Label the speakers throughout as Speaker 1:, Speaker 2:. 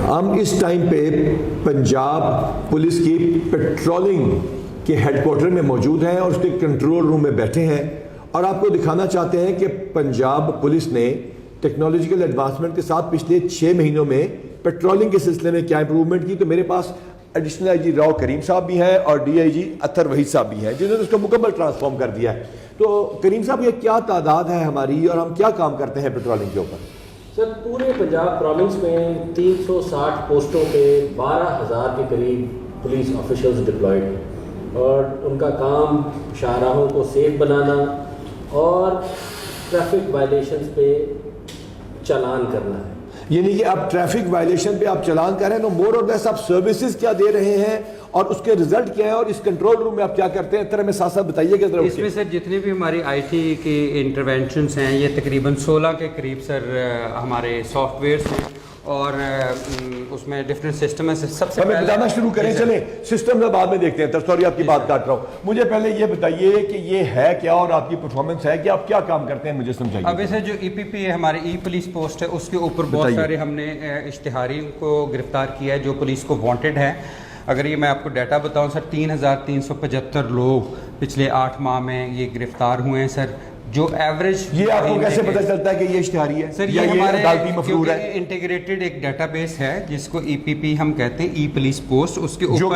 Speaker 1: ہم اس ٹائم پہ پنجاب پولیس کی پیٹرولنگ کے ہیڈ کوارٹر میں موجود ہیں اور اس کے کنٹرول روم میں بیٹھے ہیں اور آپ کو دکھانا چاہتے ہیں کہ پنجاب پولیس نے ٹیکنالوجیکل ایڈوانسمنٹ کے ساتھ پچھلے 6 مہینوں میں پیٹرولنگ کے سلسلے میں کیا امپروومنٹ کی. تو میرے پاس ایڈیشنل آئی جی راؤ کریم صاحب بھی ہیں اور ڈی آئی جی اطہر وحید صاحب بھی ہیں جنہوں نے اس کو مکمل ٹرانسفارم کر دیا ہے. تو کریم صاحب یہ کیا تعداد ہے ہماری اور ہم کیا کام کرتے ہیں پیٹرولنگ کے اوپر؟
Speaker 2: سر پورے پنجاب پروونس میں 360 پوسٹوں پہ 12,000 کے قریب پولیس آفیشلز ڈپلائڈ ہیں اور ان کا کام شاہراہوں کو سیف بنانا اور ٹریفک وائلیشنز پہ چالان کرنا ہے.
Speaker 1: یعنی کہ اب ٹریفک وائلیشن پہ آپ چالان کر رہے ہیں تو مور اور لیس آپ سروسز کیا دے رہے ہیں اور اس کے ریزلٹ کیا ہے اور اس کنٹرول روم میں آپ کیا کرتے ہیں؟ طرح میں ساتھ ساتھ بتائیے کہ
Speaker 3: اس میں سر جتنے بھی ہماری آئی ٹی کی انٹرونشنس ہیں یہ تقریباً 16 کے قریب سر ہمارے سافٹ ویئرس ہیں اور اس میں ڈفرینٹ سسٹم ہے. سب سے
Speaker 1: ہمیں بتانا شروع کریں. چلیں سسٹم سے بعد میں دیکھتے ہیں. سوری آپ کی بات کاٹ رہا ہوں. مجھے پہلے یہ بتائیے کہ یہ ہے کیا اور آپ کی پرفارمنس ہے کہ آپ کیا کام کرتے ہیں مجھے سمجھائیے.
Speaker 3: اب اسے جو ای پی پی ہے ہمارے ای پولیس پوسٹ ہے اس کے اوپر بہت سارے ہم نے اشتہاری کو گرفتار کیا ہے جو پولیس کو وانٹڈ ہے. اگر یہ میں آپ کو ڈیٹا بتاؤں سر 3,375 لوگ پچھلے 8 ماہ میں یہ گرفتار ہوئے ہیں سر. جو ایوریج
Speaker 1: یہ آپ کو کیسے پتہ چلتا ہے کہ یہ اشتہاری ہے
Speaker 3: سر؟ یہ ہمارے انٹیگریٹڈ ایک ڈیٹا بیس ہے جس کو ای پی پی ہم کہتے ہیں ای پولیس پوسٹ. اس کے اوپر
Speaker 1: جو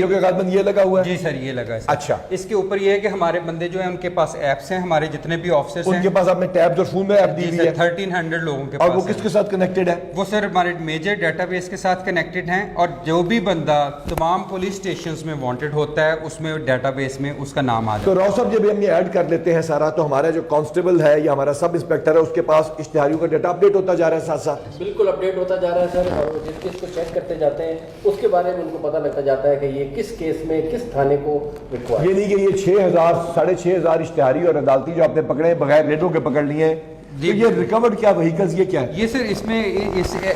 Speaker 1: کہ غالباً یہ لگا ہوا ہے.
Speaker 3: جی سر یہ لگا ہے.
Speaker 1: اچھا
Speaker 3: اس کے اوپر یہ ہے کہ ہمارے بندے جو ہیں ان کے پاس ایپس ہیں ہمارے جتنے بھی آفیسرز ہیں
Speaker 1: ان کے پاس آپ نے ٹیبز اور فون میں ایپ دی ہوئی ہے
Speaker 3: 1300 لوگوں کے پاس.
Speaker 1: اور وہ کس کے ساتھ کنیکٹڈ ہے؟
Speaker 3: وہ سر ہمارے میجر ڈیٹا بیس کے ساتھ کنیکٹڈ ہیں اور جو بھی بندہ تمام پولیس اسٹیشنز میں وانٹڈ ہوتا ہے اس میں ڈیٹا بیس میں اس کا نام آ جاتا ہے.
Speaker 1: تو راؤ صاحب جب ہم یہ ایڈ کر لیتے ہیں سارا تو ہمارا جو کانسٹیبل ہے یا ہمارا سب انسپیکٹر ہے اس کے پاس اشتہاریوں کا ڈیٹا اپڈیٹ ہوتا جا رہا ہے ساتھ ساتھ؟
Speaker 2: بالکل اپڈیٹ ہوتا جا رہا ہے سر. اور جس کیس کو چیک کرتے جاتے ہیں اس کے بارے میں ان کو پتہ لگتا جاتا ہے کہ یہ کس کیس میں کس تھانے کو ریکوائر.
Speaker 1: یہ نہیں کہ یہ 6,000 اشتہاری اور عدالتی جو آپ نے پکڑے بغیر ریڈوں کے پکڑ لیے ہیں. تو یہ ریکورڈ کیا وہیکلز یہ کیا ہے؟
Speaker 3: یہ سر اس میں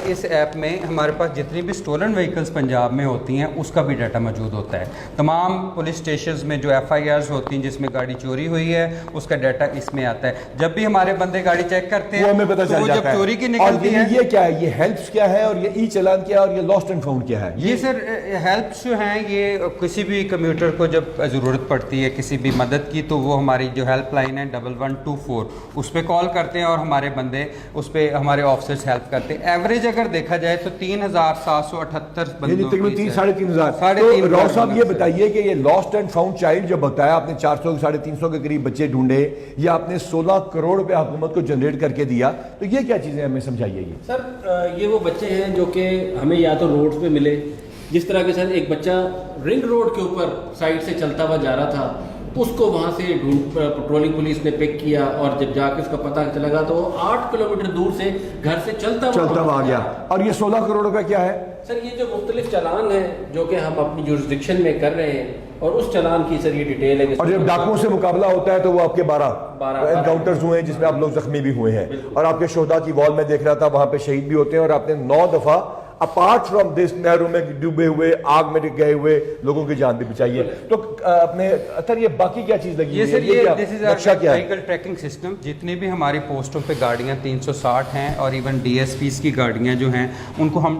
Speaker 3: اس ایپ میں ہمارے پاس جتنی بھی سٹولن وہیکلز پنجاب میں ہوتی ہیں اس کا بھی ڈیٹا موجود ہوتا ہے. تمام پولیس اسٹیشنز میں جو ایف آئی آرز ہوتی ہیں جس میں گاڑی چوری ہوئی ہے اس کا ڈیٹا اس میں آتا ہے. جب بھی ہمارے بندے گاڑی چیک کرتے ہیں
Speaker 1: وہ ہمیں پتہ چل جاتا ہے.
Speaker 3: جب چوری کی نکلتی ہے
Speaker 1: یہ کیا ہے؟ یہ ہیلپس کیا ہے اور یہ ای چلان کیا ہے اور یہ لاسٹ اینڈ فاؤنڈ کیا ہے؟
Speaker 3: یہ سر ہیلپس جو ہیں یہ کسی بھی کمیوٹر کو جب ضرورت پڑتی ہے کسی بھی مدد کی تو وہ ہماری جو ہیلپ لائن ہے 1124 اس پہ کال کرتے ہیں اور ہمارے بندے اس پہ ہمارے آفیسرز ہیلپ کرتے ہیں. ایوریج اگر دیکھا جائے تو 3,778 بندوں کی
Speaker 1: 3,500. تو راؤ صاحب یہ بتائیے کہ یہ لاسٹ اینڈ فاؤنڈ چائلڈ جو بتایا آپ نے 400 350 کے قریب بچے ڈھونڈے یا آپ نے 16 کروڑ روپے حکومت کو جنریٹ کر کے دیا تو یہ کیا چیزیں ہمیں سمجھائیے. یہ
Speaker 2: سر یہ وہ بچے ہیں جو کہ ہمیں یا تو روڈ پہ ملے جس طرح کے سر ایک بچہ رنگ روڈ کے اوپر سائڈ سے چلتا ہوا جا رہا تھا اس کو وہاں سے پیٹرولنگ پولیس نے پک کیا اور جب جا کے اس کا پتہ چلا گا تو 8 کلومیٹر دور سے گھر سے چلتا ہوا
Speaker 1: آ گیا. اور یہ 16 کروڑ روپے کیا ہے
Speaker 2: سر؟ یہ جو مختلف چالان ہیں جو کہ ہم اپنی جورسڈکشن میں کر رہے ہیں اور اس چالان کی سر یہ ڈیٹیل ہے.
Speaker 1: اور جب ڈاکوؤں سے مقابلہ ہوتا ہے تو وہ آپ کے 12 انکاؤنٹرز ہوئے ہیں جس میں آپ لوگ زخمی بھی ہوئے ہیں. اور آپ کے شہداء کی وال میں دیکھ رہا تھا وہاں پہ شہید بھی ہوتے ہیں اور آپ نے 9 دفعہ اپارٹ فرام دس نہروں میں ڈوبے ہوئے آگ میں گئے ہوئے لوگوں کی جان بھی بچائی ہے. تو اپنے اثر یہ باقی کیا چیز لگی
Speaker 3: ہے؟ یہ
Speaker 1: نقشہ کیا ہے؟
Speaker 3: Vehicle tracking system. جتنے بھی ہماری پوسٹوں پہ گاڑیاں 360 ہیں اور ایون ڈی ایس پیز کی گاڑیاں جو ہیں ان کو ہم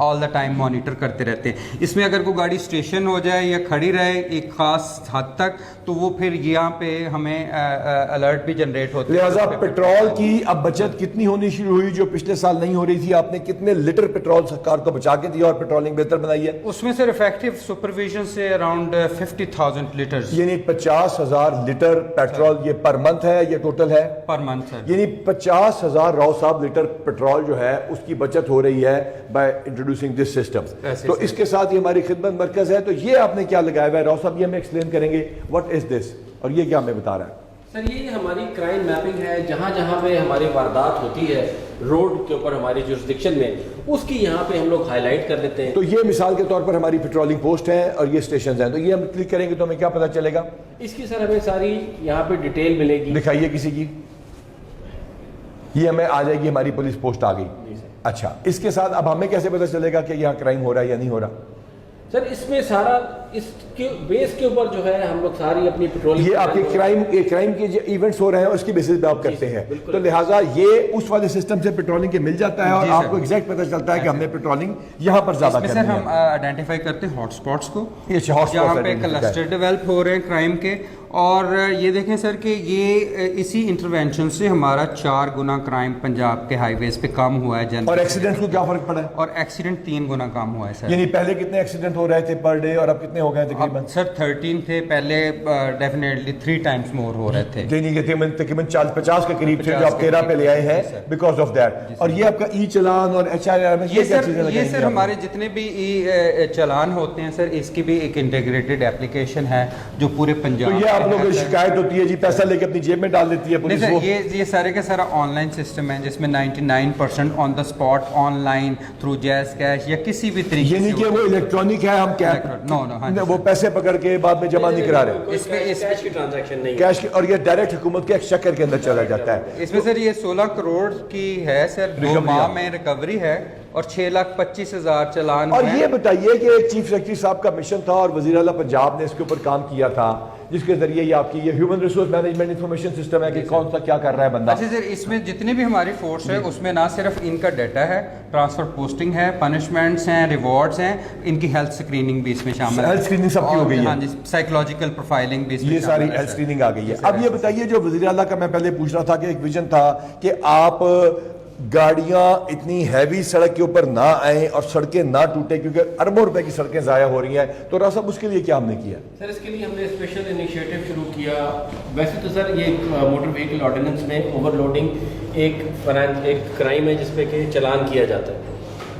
Speaker 3: آل دا ٹائم مانیٹر کرتے رہتے ہیں. اس میں اگر کوئی گاڑی اسٹیشن ہو جائے یا کھڑی رہے ایک خاص حد تک تو وہ پھر یہاں پہ ہمیں الرٹ بھی جنریٹ ہوتے ہیں.
Speaker 1: لہٰذا پیٹرول کی اب بچت کتنی ہونی شروع ہوئی جو پچھلے سال نہیں ہو رہی تھی؟ آپ نے کتنے لیٹر پیٹرول سرکار کو بچا کے دیا اور پیٹرولنگ بہتر بنائی ہے؟
Speaker 3: اس میں سے افیکٹو سپرویژن سے اراؤنڈ 50,000 لیٹرز
Speaker 1: یعنی 50,000 لیٹر پیٹرول یہ پر منتھ ہے یہ ٹوٹل ہے
Speaker 3: پر منتھ ہے.
Speaker 1: یعنی 50,000 راؤ صاحب لیٹر پیٹرول جو ہے اس کی بچت ہو رہی ہے بائی انٹروڈیوسنگ دس سسٹم. تو اس کے ساتھ یہ ہماری خدمت مرکز ہے. تو یہ آپ نے کیا لگایا ہوا ہے راؤ صاحب؟ یہ ہمیں ایکسپلین کریں گے واٹ از دس اور یہ کیا ہمیں بتا رہا ہے؟
Speaker 2: سر یہ ہماری کرائم میپنگ ہے. جہاں جہاں پہ ہماری واردات ہوتی ہے روڈ کے اوپر ہماری جورسڈکشن میں اس کی یہاں پہ ہم لوگ ہائی لائٹ کر دیتے ہیں.
Speaker 1: تو یہ مثال کے طور پر ہماری پیٹرولنگ پوسٹ ہے اور یہ اسٹیشنز ہیں. تو یہ ہم کلک کریں گے تو ہمیں کیا پتہ چلے گا؟
Speaker 2: اس کی سر ہمیں ساری یہاں پہ ڈیٹیل ملے گی.
Speaker 1: دکھائیے کسی کی. یہ ہمیں آ جائے گی ہماری پولیس پوسٹ آ گئی. اچھا اس کے ساتھ اب ہمیں کیسے پتہ چلے گا کہ یہاں کرائم ہو رہا ہے یا نہیں ہو رہا؟
Speaker 2: سر اس میں سارا اس کے بیس کے اوپر جو ہے ہم لوگ ساری اپنی پیٹرولنگ.
Speaker 1: یہ آپ کے کرائم کے جو ایونٹس ہو رہے ہیں اس کی بیسس پہ آپ کرتے ہیں, تو لہٰذا یہ اس والے سسٹم سے پیٹرولنگ کے مل جاتا ہے اور آپ کو ایگزیکٹ پتہ چلتا ہے کہ ہم نے پیٹرولنگ یہاں پر زیادہ کرنی ہے.
Speaker 3: سر ہم آئیڈینٹیفائی کرتے ہیں ہاٹ اسپاٹس کو
Speaker 1: ہاٹ
Speaker 3: جہاں پہ کلسٹر ڈیولپ ہو رہے ہیں کرائم کے, اور یہ دیکھیں سر کہ یہ اسی انٹرونشن سے ہمارا 4 گنا کرائم پنجاب کے ہائی ویز پہ کم ہوا ہے جنرل,
Speaker 1: اور ایکسیڈنٹ کو کیا فرق پڑا ہے؟
Speaker 3: اور ایکسیڈنٹ 3 گنا کم ہوا ہے سر.
Speaker 1: یعنی پہلے کتنے ایکسیڈنٹ ہو رہے تھے پر ڈے اور اب کتنے ہو گئے تقریباً؟
Speaker 3: سر 13 تھے پہلے, ڈیفینیٹلی 3 ٹائمس مور ہو رہے تھے.
Speaker 1: تقریباً 50 کے قریب تھے جو آپ 13 پہ لے آئے ہیں بیکاز آف دیٹ. اور یہ آپ کا ای چلان اور ایچ آئی آر میں
Speaker 3: یہ سر ہمارے جتنے بھی ای چلان ہوتے ہیں سر اس کی بھی ایک انٹیگریٹڈ ایپلیکیشن ہے جو پورے پنجاب.
Speaker 1: تو یہ آپ لوگوں کی شکایت ہوتی ہے جی پیسہ لے کے اپنی جیب میں ڈال دیتی ہے پولیس وہ؟
Speaker 3: یہ سارے کا سارا آن لائن سسٹم ہے جس میں 99% on the spot online through JazzCash یا کسی بھی طریقے سے.
Speaker 1: یعنی کہ وہ الیکٹرانک ہے, ہم وہ پیسے پکڑ کے بعد میں جمع نہیں کرا رہے,
Speaker 2: اس میں کیش کی ٹرانزیکشن نہیں,
Speaker 1: کیش کی, اور یہ ڈائریکٹ حکومت کے ایکسچیکر کے اندر چلا جاتا ہے.
Speaker 3: اس میں سر یہ 16 کروڑ کی ہے سر 2 ماہ میں ریکوری ہے اور 6,25,000 چلان.
Speaker 1: اور یہ بتائیے کہ چیف سیکرٹری صاحب کا مشن تھا اور وزیر اعلیٰ پنجاب نے اس کے اوپر کام کیا تھا جس کے ذریعے یہ آپ کی یہ human resource management information system ہے کہ کون سا کیا کر رہا ہے بندہ.
Speaker 3: اچھا سر اس میں جتنی بھی ہماری فورس ہے اس میں نہ صرف ان کا ڈیٹا ہے, ٹرانسفر پوسٹنگ ہے, پنشمنٹس ہیں, ریوارڈز ہیں, ان کی ہیلتھ اسکریننگ بھی اس میں شامل ہے.
Speaker 1: ہیلتھ اسکریننگ سب کی ہو گئی ہے.
Speaker 3: ہاں جی, سائیکولوجیکل پروفائلنگ بھی اس میں
Speaker 1: یہ ساری ہیلتھ اسکریننگ آ گئی ہے. اب یہ بتائیے جو وزیر اعلیٰ کا میں پہلے پوچھ رہا تھا کہ ایک ویژن تھا کہ آپ گاڑیاں اتنی ہیوی سڑک کے اوپر نہ آئیں اور سڑکیں نہ ٹوٹیں کیونکہ اربوں روپے کی سڑکیں ضائع ہو رہی ہیں, تو راہ صاحب اس کے لیے کیا ہم نے کیا؟
Speaker 2: سر اس کے لیے ہم نے اسپیشل انیشیٹو شروع کیا. ویسے تو سر یہ موٹر وہیکل آرڈیننس میں اوور لوڈنگ ایک کرائم ہے جس پہ کہ چلان کیا جاتا ہے.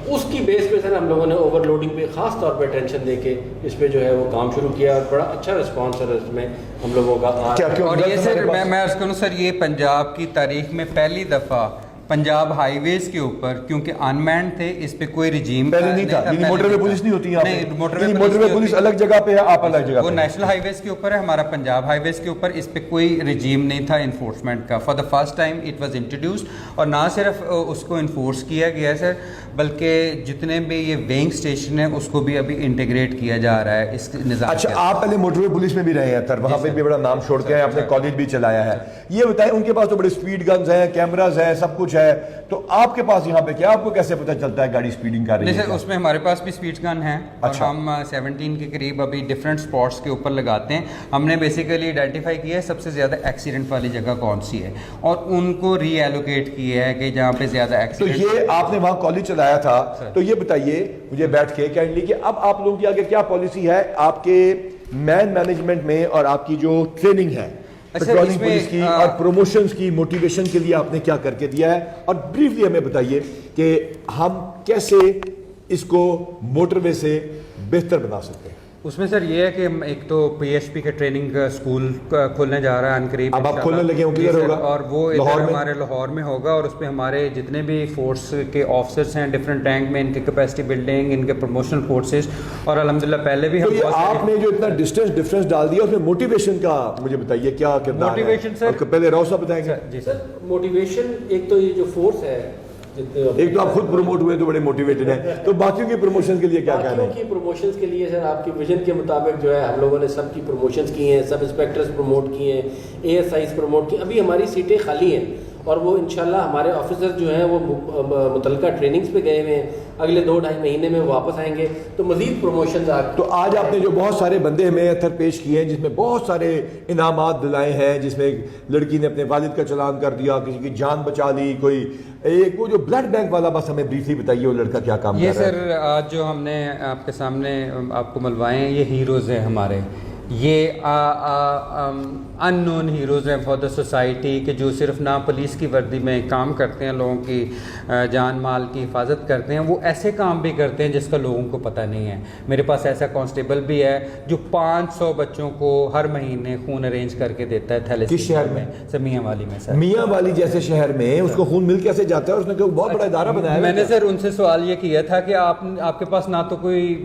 Speaker 2: اس کی بیس پہ سر ہم لوگوں نے اوور لوڈنگ پہ خاص طور پہ اٹینشن دے کے اس پہ جو ہے وہ کام شروع کیا اور بڑا اچھا رسپانس ہے اس میں ہم لوگوں کا.
Speaker 3: اور یہ سر میں عرض کروں سر یہ پنجاب کی تاریخ میں پہلی دفعہ پنجاب ہائی ویز کے اوپر کیونکہ انمینڈ تھے اس پہ کوئی رجیم
Speaker 1: پہلے نہیں تھا, یعنی موٹر وے پولیس نہیں ہوتی
Speaker 3: ہے,
Speaker 1: موٹر وے پولیس الگ جگہ پہ ہے, آپ الگ جگہ پہ.
Speaker 3: وہ نیشنل ہائی ویز کے اوپر ہے, ہمارا پنجاب ہائی ویز کے اوپر اس پہ کوئی رجیم نہیں تھا انفورسمنٹ کا. For the first time it was introduced, اور نہ صرف اس کو انفورس کیا گیا ہے سر بلکہ جتنے بھی یہ وینگ اسٹیشن ہیں اس کو بھی ابھی انٹیگریٹ کیا جا رہا ہے اس نظام.
Speaker 1: اچھا آپ پہلے موٹر وے پولیس میں بھی رہے ہیں سر, وہاں پہ بھی بڑا نام چھوڑ کے ہیں, آپ نے کالج بھی چلایا ہے. یہ بتائیں ان کے پاس تو بڑے اسپیڈ گنز ہیں, کیمراز ہیں, سب کچھ ہے, تو آپ کے پاس یہاں پہ کیا آپ کو کیسے پتہ چلتا ہے گاڑی اسپیڈنگ کر رہی ہے؟
Speaker 3: اس میں ہمارے پاس بھی اسپیڈ گن ہیں اور ہم 17 کے قریب ابھی ڈفرینٹ اسپاٹس کے اوپر لگاتے ہیں. ہم نے بیسیکلی آئیڈینٹیفائی کیا ہے سب سے زیادہ ایکسیڈنٹ والی جگہ کون سی ہے اور ان کو ری ایلوکیٹ کیا ہے کہ جہاں پہ زیادہ ایکسیڈنٹ.
Speaker 1: تو یہ آپ نے وہاں کالج چلایا تھا, تو یہ بتائیے مجھے بیٹھ کے کہنے کہ اب آپ لوگوں کی آگے کیا پالیسی ہے آپ کے مینجمنٹ میں اور آپ کی جو ٹریننگ ہے پیٹرولنگ پولیس کی اور پروموشنز کی موٹیویشن کے لیے آپ نے کیا کر کے دیا ہے, اور بریفلی ہمیں بتائیے کہ ہم کیسے اس کو موٹر وے سے بہتر بنا سکتے ہیں.
Speaker 3: اس میں سر یہ ہے کہ ایک تو پی ایچ پی کے ٹریننگ اسکول کھولنے جا رہا ہے ان قریب,
Speaker 1: اب آپ کھولنے لگے ہوں کدھر ہوگا؟
Speaker 3: اور وہ ادھر ہمارے لاہور میں ہوگا, اور اس پہ ہمارے جتنے بھی فورس کے آفسرس ہیں ڈفرینٹ رینک میں, ان کی کیپیسٹی بلڈنگ, ان کے پروموشنل کورسز, اور الحمدللہ پہلے بھی ہم
Speaker 1: آپ نے جو اتنا ڈفرینس ڈال دیا اس میں موٹیویشن کا مجھے بتائیے کیا کردار ہے؟
Speaker 3: موٹیویشن سر
Speaker 1: پہلے راؤ صاحب بتائیں گے.
Speaker 2: جی سر موٹیویشن ایک تو یہ جو فورس ہے,
Speaker 1: ایک تو آپ خود پروموٹ ہوئے تو بڑے موٹیویٹڈ ہیں, تو باقیوں کی پروموشن کے لیے کیا کہہ رہے ہیں؟
Speaker 2: باقیوں کی پروموشنز کے لیے سر آپ کی ویژن کے مطابق جو ہے ہم لوگوں نے سب کی پروموشنز کی ہیں, سب انسپیکٹرز پروموٹ کیے ہیں, اے ایس آئیز پروموٹ کی. ابھی ہماری سیٹیں خالی ہیں اور وہ انشاءاللہ ہمارے آفیسر جو ہیں وہ متعلقہ ٹریننگز پہ گئے ہوئے ہیں, اگلے 2-2.5 مہینے میں واپس آئیں گے تو مزید پروموشنز تو
Speaker 1: آج آپ نے جو بہت سارے بندے ہمیں اتر پیش کیے ہیں جس میں بہت سارے انعامات دلائے ہیں, جس میں ایک لڑکی نے اپنے والد کا چلان کر دیا, کسی کی جان بچا لی, کوئی ایک وہ جو بلڈ بینک والا, بس ہمیں بریفلی بتائیے وہ لڑکا کیا کام کر رہا ہے.
Speaker 3: یہ سر آج جو ہم نے آپ کے سامنے آپ کو ملوائے ہیں یہ ہیروز ہیں ہمارے, یہ ان نون ہیروز ہیں فار دا سوسائٹی کہ جو صرف نہ پولیس کی وردی میں کام کرتے ہیں, لوگوں کی جان مال کی حفاظت کرتے ہیں, وہ ایسے کام بھی کرتے ہیں جس کا لوگوں کو پتہ نہیں ہے. میرے پاس ایسا کانسٹیبل بھی ہے جو 500 بچوں کو ہر مہینے خون ارینج کر کے دیتا ہے تھیلیسیمیا.
Speaker 1: کس شہر میں؟
Speaker 3: سر میاں والی میں. سر
Speaker 1: میاں والی جیسے شہر میں اس کو خون مل کیسے جاتا ہے؟ اس نے کہ بہت بڑا ادارہ بنایا ہے.
Speaker 3: میں نے سر ان سے سوال یہ کیا تھا کہ آپ کے پاس نہ تو کوئی